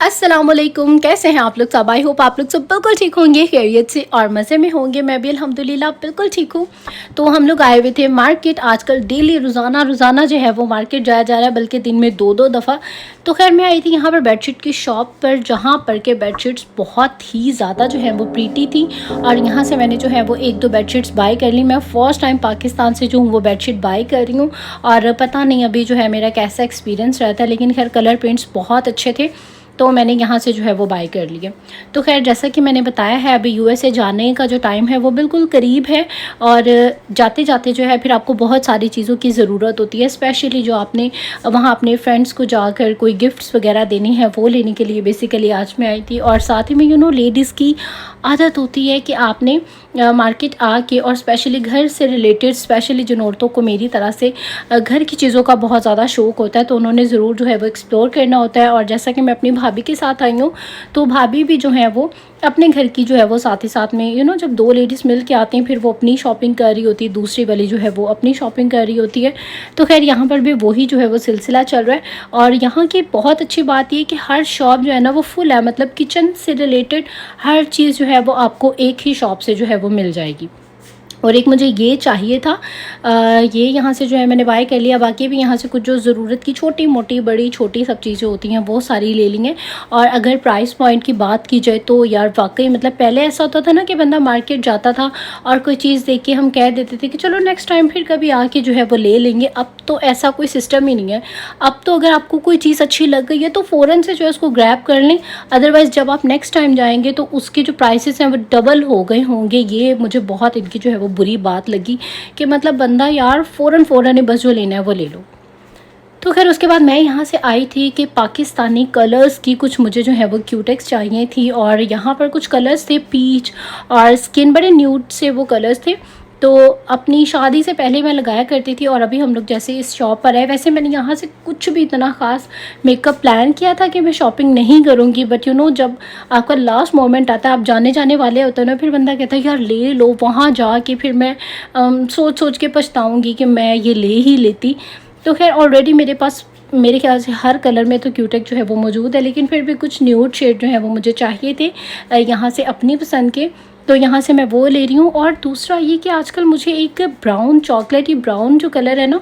अस्सलामुअलैकुम, कैसे हैं आप लोग सब। आई होप आप लोग सब बिल्कुल ठीक होंगे, खैरियत से और मज़े में होंगे। मैं भी अल्हम्दुलिल्लाह बिल्कुल ठीक हूँ। तो हम लोग आए हुए थे मार्केट। आजकल डेली रोज़ाना जो है वो मार्केट जाया जा रहा है, बल्कि दिन में दो दो दफ़ा। तो खैर मैं आई थी यहाँ पर बेडशीट की शॉप पर, जहाँ पर के बेडशीट्स बहुत ही ज़्यादा जो है वो प्रीटी थी। और यहाँ से मैंने जो है वो एक दो बेडशीट्स बाई कर ली। मैं फ़र्स्ट टाइम पाकिस्तान से जो हूँ वो बेडशीट बाई कर रही हूँ, और पता नहीं अभी जो है मेरा कैसा एक्सपीरियंस रहता है, लेकिन खैर कलर प्रिंट्स बहुत अच्छे थे, तो मैंने यहाँ से जो है वो बाय कर लिया। तो खैर जैसा कि मैंने बताया है, अभी यूएसए जाने का जो टाइम है वो बिल्कुल करीब है, और जाते जाते जो है फिर आपको बहुत सारी चीज़ों की ज़रूरत होती है, स्पेशली जो आपने वहाँ अपने फ्रेंड्स को जाकर कोई गिफ्ट्स वगैरह देनी है वो लेने के लिए बेसिकली आज मैं आई थी। और साथ ही में लेडीज़ की आदत होती है कि आपने मार्केट आके, और स्पेशली घर से रिलेटेड, स्पेशली जिन औरतों को मेरी तरह से घर की चीज़ों का बहुत ज़्यादा शौक़ होता है, तो उन्होंने ज़रूर जो है वो एक्सप्लोर करना होता है। और जैसा कि मैं अपनी भाभी के साथ आई हूँ, तो भाभी भी जो है वो अपने घर की जो है वो साथ ही साथ में जब दो लेडीज़ मिल के आती हैं, फिर वो अपनी शॉपिंग कर रही होती है, दूसरी वाली जो है वो अपनी शॉपिंग कर रही होती है। तो खैर यहाँ पर भी वही जो है वो सिलसिला चल रहा है। और यहाँ की बहुत अच्छी बात ये कि हर शॉप जो है ना वो फुल है, मतलब किचन से रिलेटेड हर चीज़ जो है वो आपको एक ही शॉप से जो है वो मिल जाएगी। और एक मुझे ये चाहिए था, ये यहाँ से जो है मैंने बाय कर लिया। बाकी भी यहाँ से कुछ जो ज़रूरत की छोटी मोटी बड़ी छोटी सब चीज़ें होती हैं वो सारी ले ली हैं। और अगर प्राइस पॉइंट की बात की जाए तो यार वाकई मतलब पहले ऐसा होता था ना कि बंदा मार्केट जाता था और कोई चीज़ देख के हम कह देते थे कि चलो नेक्स्ट टाइम फिर कभी आके जो है वो ले लेंगे। अब तो ऐसा कोई सिस्टम ही नहीं है। अब तो अगर आपको कोई चीज़ अच्छी लग गई है तो फ़ौरन से जो है उसको ग्रैब कर लें, अदरवाइज़ जब आप नेक्स्ट टाइम जाएंगे तो उसके जो प्राइसेस हैं वो डबल हो गए होंगे। ये मुझे बहुत इनकी जो है वो बुरी बात लगी कि मतलब बंदा यार फ़ौरन ही बस जो लेना है वो ले लो। तो खैर उसके बाद मैं यहाँ से आई थी कि पाकिस्तानी कलर्स की कुछ मुझे जो है वो क्यूटेक्स चाहिए थी, और यहाँ पर कुछ कलर्स थे, पीच और स्किन, बड़े न्यूड से वो कलर्स थे। तो अपनी शादी से पहले मैं लगाया करती थी, और अभी हम लोग जैसे इस शॉप पर आए, वैसे मैंने यहाँ से कुछ भी इतना ख़ास मेकअप प्लान किया था कि मैं शॉपिंग नहीं करूँगी, बट जब आपका लास्ट मोमेंट आता है, आप जाने वाले होते हैं ना, फिर बंदा कहता है यार ले लो, वहाँ जाके फिर मैं सोच के पछताऊँगी कि मैं ये ले ही लेती। तो खैर ऑलरेडी मेरे पास मेरे ख्याल से हर कलर में तो क्यूटेक जो है वो मौजूद है, लेकिन फिर भी कुछ न्यूड शेड जो है वो मुझे चाहिए थे यहाँ से अपनी पसंद के, तो यहाँ से मैं वो ले रही हूँ। और दूसरा ये कि आजकल मुझे एक ब्राउन, चॉकलेटी ब्राउन जो कलर है ना,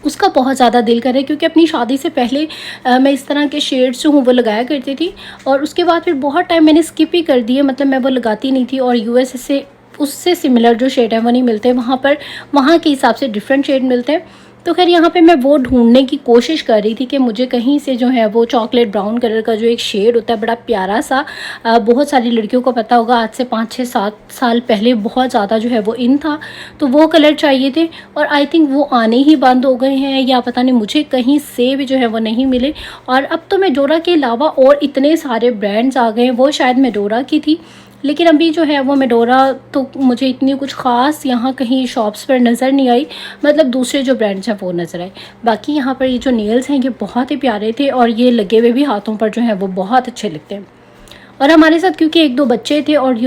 उसका बहुत ज़्यादा दिल कर रहा है, क्योंकि अपनी शादी से पहले मैं इस तरह के शेड्स जो हूँ वो लगाया करती थी, और उसके बाद फिर बहुत टाइम मैंने स्किप ही कर दिए, मतलब मैं वो लगाती नहीं थी। और यूएस से उससे सिमिलर जो शेड है वो नहीं मिलते वहाँ पर, वहाँ के हिसाब से डिफरेंट शेड मिलते हैं। तो खैर यहाँ पे मैं वो ढूंढने की कोशिश कर रही थी कि मुझे कहीं से जो है वो चॉकलेट ब्राउन कलर का जो एक शेड होता है बड़ा प्यारा सा, बहुत सारी लड़कियों को पता होगा, आज से 5-6-7 साल पहले बहुत ज़्यादा जो है वो इन था, तो वो कलर चाहिए थे। और आई थिंक वो आने ही बंद हो गए हैं, या पता नहीं मुझे कहीं से भी जो है वो नहीं मिले। और अब तो मेडोरा के अलावा और इतने सारे ब्रांड्स आ गए हैं, वो शायद मेडोरा की थी, लेकिन अभी जो है वो मेडोरा तो मुझे इतनी कुछ ख़ास यहाँ कहीं शॉप्स पर नज़र नहीं आई, मतलब दूसरे जो ब्रांड्स हैं वो नज़र आए। बाकी यहाँ पर ये जो नेल्स हैं ये बहुत ही प्यारे थे, और ये लगे हुए भी हाथों पर जो है वो बहुत अच्छे लगते हैं। और हमारे साथ क्योंकि एक दो बच्चे थे, और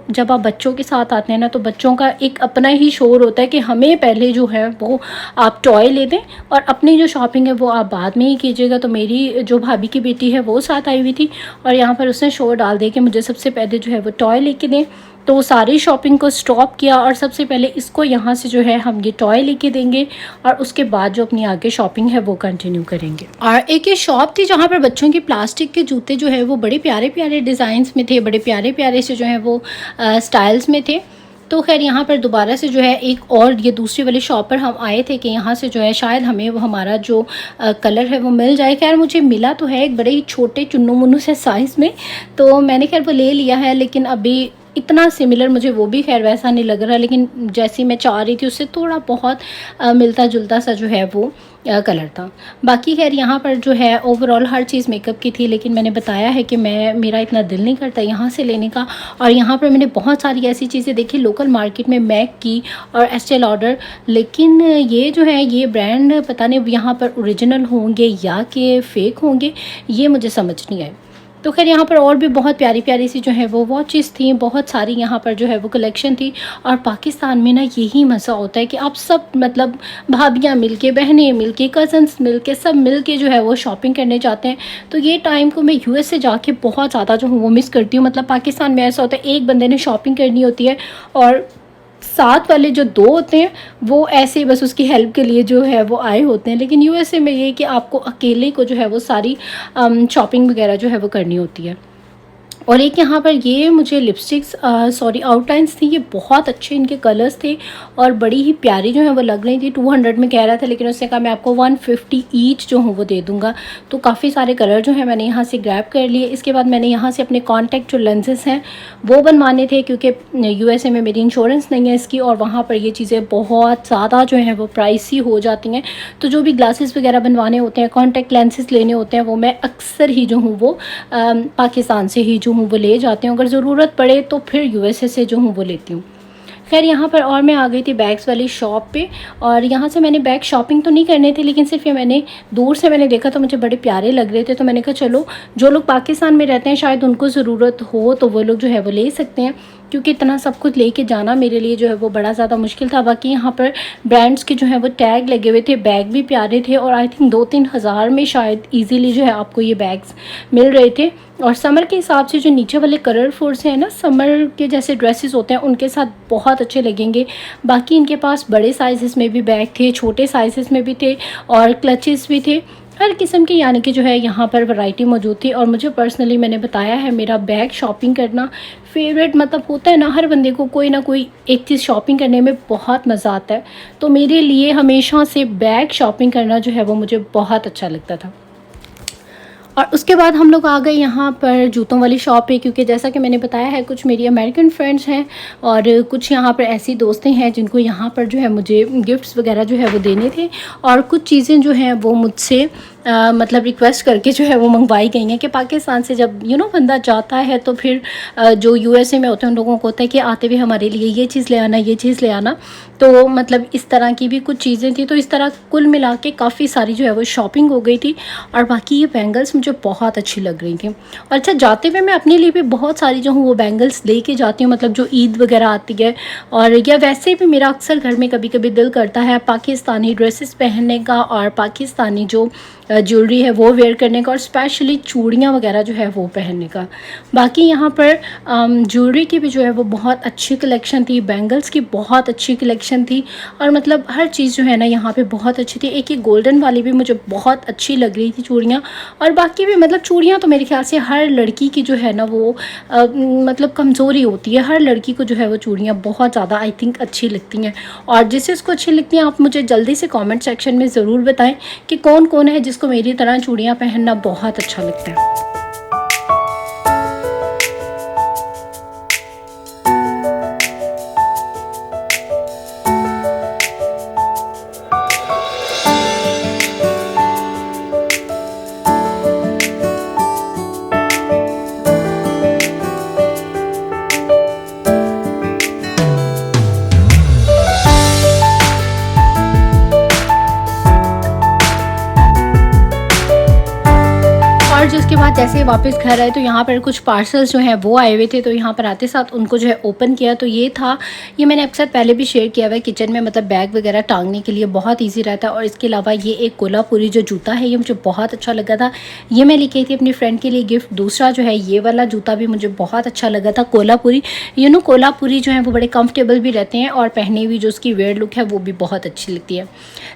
जब आप बच्चों के साथ आते हैं ना, तो बच्चों का एक अपना ही शोर होता है कि हमें पहले जो है वो आप टॉय ले दें, और अपनी जो शॉपिंग है वो आप बाद में ही कीजिएगा। तो मेरी जो भाभी की बेटी है वो साथ आई हुई थी, और यहाँ पर उसने शोर डाल दिया कि मुझे सबसे पहले जो है वो टॉय लेके दें। तो वो सारी शॉपिंग को स्टॉप किया, और सबसे पहले इसको यहाँ से जो है हम ये टॉय लेके देंगे, और उसके बाद जो अपनी आगे शॉपिंग है वो कंटिन्यू करेंगे। और एक ये शॉप थी जहाँ पर बच्चों के प्लास्टिक के जूते जो है वो बड़े प्यारे प्यारे डिज़ाइंस में थे, बड़े प्यारे प्यारे से जो है वो स्टाइल्स में थे। तो खैर यहाँ पर दोबारा से जो है एक और ये दूसरी वाली शॉप पर हम आए थे कि यहाँ से जो है शायद हमें वो हमारा जो कलर है वो मिल जाए। खैर मुझे मिला तो है एक बड़े ही छोटे चुन्नू मुन्नू से साइज़ में, तो मैंने खैर वो ले लिया है, लेकिन अभी इतना सिमिलर मुझे वो भी खैर वैसा नहीं लग रहा, लेकिन जैसी मैं चाह रही थी उससे थोड़ा बहुत मिलता जुलता सा जो है वो कलर था। बाकी खैर यहाँ पर जो है ओवरऑल हर चीज़ मेकअप की थी, लेकिन मैंने बताया है कि मेरा इतना दिल नहीं करता यहाँ से लेने का। और यहाँ पर मैंने बहुत सारी ऐसी चीज़ें देखी लोकल मार्केट में, मैक की और एस्टे लॉडर, लेकिन ये जो है ये ब्रांड पता नहीं यहाँ पर ओरिजिनल होंगे या कि फ़ेक होंगे, ये मुझे समझ नहीं आए। तो खैर यहाँ पर और भी बहुत प्यारी प्यारी सी जो है वो वॉचेस थी, बहुत सारी यहाँ पर जो है वो कलेक्शन थी। और पाकिस्तान में ना यही मज़ा होता है कि आप सब मतलब भाभियाँ मिलके, बहनें मिलके, कज़न्स मिलके, सब मिलके जो है वो शॉपिंग करने जाते हैं। तो ये टाइम को मैं यूएस से जाके बहुत ज़्यादा जो हूँ वो मिस करती हूँ। मतलब पाकिस्तान में ऐसा होता है एक बंदे ने शॉपिंग करनी होती है और साथ वाले जो दो होते हैं वो ऐसे ही बस उसकी हेल्प के लिए जो है वो आए होते हैं। लेकिन यूएसए में ये कि आपको अकेले को जो है वो सारी शॉपिंग वगैरह जो है वो करनी होती है। और एक यहाँ पर ये मुझे लिपस्टिक्स सॉरी आउटलाइंस थी, ये बहुत अच्छे इनके कलर्स थे और बड़ी ही प्यारी जो है वो लग रही थी। 200 में कह रहा था, लेकिन उसने कहा मैं आपको 150 ईच जो हूँ वो दे दूँगा। तो काफ़ी सारे कलर जो है मैंने यहाँ से ग्रैब कर लिए। इसके बाद मैंने यहाँ से अपने कॉन्टैक्ट जो लेंसेज हैं वो बनवाने थे, क्योंकि यूएसए में मेरी इंश्योरेंस नहीं है इसकी, और वहाँ पर ये चीज़ें बहुत ज़्यादा जो है वो प्राइसी हो जाती हैं। तो जो भी ग्लासेस वगैरह बनवाने होते हैं, कॉन्टैक्ट लेंसेज लेने होते हैं, वो मैं अक्सर ही जो हूँ वो पाकिस्तान से ही जो हूँ वो ले जाती हूँ। अगर ज़रूरत पड़े तो फिर यूएसए से जो हूँ वो लेती हूँ। खैर यहाँ पर और मैं आ गई थी बैग्स वाली शॉप पे, और यहाँ से मैंने बैग शॉपिंग तो नहीं करने थे, लेकिन सिर्फ ये मैंने दूर से मैंने देखा तो मुझे बड़े प्यारे लग रहे थे। तो मैंने कहा चलो जो लोग पाकिस्तान में रहते हैं शायद उनको ज़रूरत हो तो वो लोग जो है वो ले सकते हैं, क्योंकि इतना सब कुछ लेके जाना मेरे लिए जो है वो बड़ा ज़्यादा मुश्किल था। बाकी यहाँ पर ब्रांड्स के जो है वो टैग लगे हुए थे, बैग भी प्यारे थे, और आई थिंक 2-3 हज़ार में शायद इजीली जो है आपको ये बैग्स मिल रहे थे। और समर के हिसाब से जो नीचे वाले कलरफुल्स हैं ना, समर के जैसे ड्रेसेस होते हैं उनके साथ बहुत अच्छे लगेंगे। बाकी इनके पास बड़े साइज़ में भी बैग थे, छोटे साइज़ में भी थे, और क्लचेस भी थे, हर किस्म की यानी कि जो है यहाँ पर वैरायटी मौजूद थी। और मुझे पर्सनली मैंने बताया है मेरा बैग शॉपिंग करना फेवरेट, मतलब होता है ना हर बंदे को कोई ना कोई एक चीज़ शॉपिंग करने में बहुत मज़ा आता है। तो मेरे लिए हमेशा से बैग शॉपिंग करना जो है वो मुझे बहुत अच्छा लगता था। और उसके बाद हम लोग आ गए यहाँ पर जूतों वाली शॉप पे, क्योंकि जैसा कि मैंने बताया है कुछ मेरी अमेरिकन फ्रेंड्स हैं और कुछ यहाँ पर ऐसी दोस्तें हैं जिनको यहाँ पर जो है मुझे गिफ्ट्स वगैरह जो है वो देने थे। और कुछ चीज़ें जो हैं वो मुझसे मतलब रिक्वेस्ट करके जो है वो मंगवाई गई हैं कि पाकिस्तान से जब बंदा जाता है तो फिर जो यूएसए में होते हैं उन लोगों को होता है कि आते हुए हमारे लिए ये चीज़ ले आना, ये चीज़ ले आना। तो मतलब इस तरह की भी कुछ चीज़ें थी। तो इस तरह कुल मिला के काफ़ी सारी जो है वो शॉपिंग हो गई थी। और बाकी ये बैंगल्स मुझे बहुत अच्छी लग रही थी। और अच्छा, जाते हुए मैं अपने लिए भी बहुत सारी जो हूँ वो बैंगल्स लेके जाती हूँ, मतलब जो ईद वगैरह आती है, और या वैसे भी मेरा अक्सर घर में कभी कभी दिल करता है पाकिस्तानी ड्रेसेस पहनने का और पाकिस्तानी जो ज्वेलरी है वो वेयर करने का, और स्पेशली चूड़ियाँ वगैरह जो है वो पहनने का। बाकी यहाँ पर ज्वेलरी की भी जो है वो बहुत अच्छी कलेक्शन थी, बैंगल्स की बहुत अच्छी कलेक्शन थी, और मतलब हर चीज़ जो है ना यहाँ पे बहुत अच्छी थी। एक ये गोल्डन वाली भी मुझे बहुत अच्छी लग रही थी चूड़ियाँ। और बाकी भी मतलब चूड़ियाँ तो मेरे ख्याल से हर लड़की की जो है ना वो मतलब कमज़ोरी होती है। हर लड़की को जो है वो चूड़ियाँ बहुत ज़्यादा आई थिंक अच्छी लगती हैं। और जिससे इसको अच्छी लगती हैं आप मुझे जल्दी से कमेंट सेक्शन में ज़रूर बताएं कि कौन कौन है जिसको मेरी तरह चूड़ियाँ पहनना बहुत अच्छा लगता है। और जिसके बाद जैसे वापस घर आए तो यहाँ पर कुछ पार्सल्स जो हैं वो आए हुए थे। तो यहाँ पर आते साथ उनको जो है ओपन किया तो ये था, ये मैंने अक्सर पहले भी शेयर किया हुआ है किचन में, मतलब बैग वगैरह टांगने के लिए बहुत इजी रहता है। और इसके अलावा ये एक कोल्हापुरी जो जूता है ये मुझे बहुत अच्छा लगा था, ये मैं लेके आई थी अपनी फ्रेंड के लिए गिफ्ट। दूसरा जो है ये वाला जूता भी मुझे बहुत अच्छा लगा था, कोल्हापुरी। कोल्हापुरी जो है वो बड़े कंफर्टेबल भी रहते हैं और पहने हुई जो उसकी वेयर लुक है वो भी बहुत अच्छी लगती है।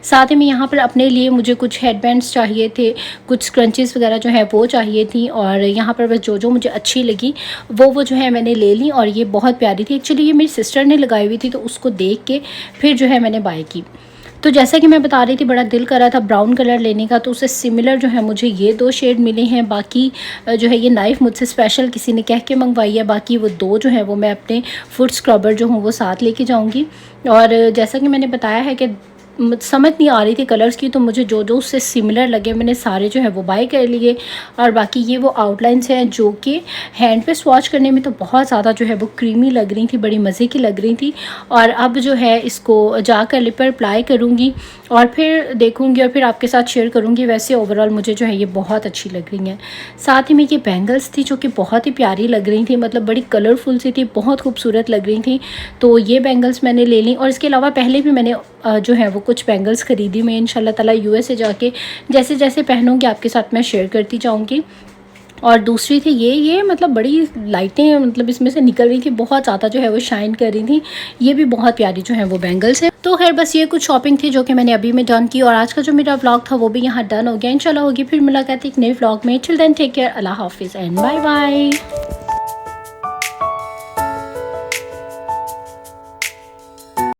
साथ ही में यहाँ पर अपने लिए मुझे कुछ हेडबैंड्स चाहिए थे, कुछ स्क्रंचेस वगैरह जो है वो चाहिए थी, और यहाँ पर बस जो मुझे अच्छी लगी वो जो है मैंने ले ली। और ये बहुत प्यारी थी, एक्चुअली ये मेरी सिस्टर ने लगाई हुई थी तो उसको देख के फिर जो है मैंने बाय की। तो जैसा कि मैं बता रही थी बड़ा दिल कर रहा था ब्राउन कलर लेने का, तो उससे सिमिलर जो है मुझे ये 2 शेड मिले हैं। बाकी जो है ये नाइफ़ मुझसे स्पेशल किसी ने कह के मंगवाई है, बाकी वो 2 जो है वो मैं अपने फुट स्क्रबर जो हूँ वो साथ लेके जाऊँगी। और जैसा कि मैंने बताया है कि समझ नहीं आ रही थी कलर्स की, तो मुझे जो जो उससे सिमिलर लगे मैंने सारे जो है वो बाय कर लिए। और बाकी ये वो आउटलाइंस हैं जो कि हैंड पे स्वॉच करने में तो बहुत ज़्यादा जो है वो क्रीमी लग रही थी, बड़ी मज़े की लग रही थी। और अब जो है इसको जाकर लिप पर अप्लाई करूँगी और फिर देखूँगी और फिर आपके साथ शेयर करूँगी। वैसे ओवरऑल मुझे जो है ये बहुत अच्छी लग रही हैं। साथ ही में ये बैंगल्स थी जो कि बहुत ही प्यारी लग रही थी, मतलब बड़ी कलरफुल सी थी, बहुत खूबसूरत लग रही थी। तो ये बैंगल्स मैंने ले ली। और इसके अलावा पहले भी मैंने जो है वो कुछ बैंगल्स ख़रीदी। मैं इंशाल्लाह ताला यूएस जाके जैसे जैसे पहनूँगी आपके साथ मैं शेयर करती जाऊँगी। और दूसरी थी ये मतलब बड़ी लाइटें मतलब इसमें से निकल रही थी, बहुत ज़्यादा जो है वो शाइन कर रही थी। ये भी बहुत प्यारी जो है वो बैंगल्स है। तो खैर बस ये कुछ शॉपिंग थी जो कि मैंने अभी में डन की। और आज का जो मेरा व्लॉग था वो भी यहाँ डन हो गया। इंशाल्लाह होगी फिर मुलाकात एक नए व्लॉग में। टिल देन टेक केयर, अल्लाह हाफिज़ एंड बाय बाय।